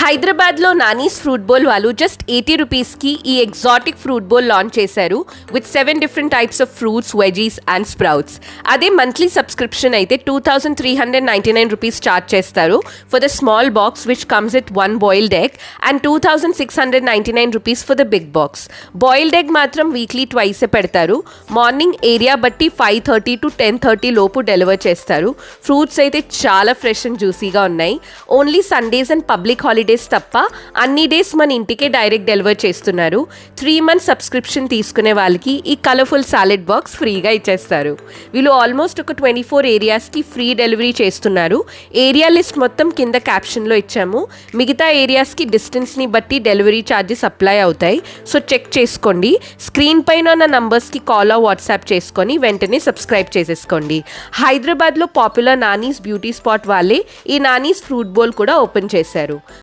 హైదరాబాద్లో Nani's fruit bowl వాళ్ళు just 80 రూపీస్కి ఈ ఎగ్జాటిక్ ఫ్రూట్ బౌల్ లాంచ్ చేశారు with 7 different types of fruits, veggies and sprouts. అదే మంత్లీ సబ్స్క్రిప్షన్ అయితే 2399 రూపీస్ చార్జ్ చేస్తారు for the small box which comes with 1 boiled egg and 2699 rupees for the big box. Boiled egg మాత్రం weekly twice పెడతారు. Morning area బట్టి 5:30 to 10:30 లోపు deliver చేస్తారు. Fruits అయితే చాలా ఫ్రెష్ అండ్ జ్యూసీగా ఉన్నాయి. Only Sundays and public holidays తప్ప అన్ని డేస్ మన ఇంటికే డైరెక్ట్ డెలివర్ చేస్తున్నారు. 3 months సబ్స్క్రిప్షన్ తీసుకునే వాళ్ళకి ఈ కలర్ఫుల్ సాలెడ్ బాక్స్ ఫ్రీగా ఇచ్చేస్తారు. వీళ్ళు ఆల్మోస్ట్ ఒక 24 ఏరియాస్కి ఫ్రీ డెలివరీ చేస్తున్నారు. ఏరియా లిస్ట్ మొత్తం కింద క్యాప్షన్లో ఇచ్చాము. మిగతా ఏరియాస్కి డిస్టెన్స్ని బట్టి డెలివరీ ఛార్జెస్ అప్లై అవుతాయి. సో చెక్ చేసుకోండి. స్క్రీన్ పైన ఉన్న నంబర్స్కి కాల్ వాట్సాప్ చేసుకొని వెంటనే సబ్స్క్రైబ్ చేసేసుకోండి. హైదరాబాద్లో పాపులర్ నానీస్ బ్యూటీ స్పాట్ వాళ్ళే ఈ నానీస్ ఫ్రూట్ బౌల్ కూడా ఓపెన్ చేశారు.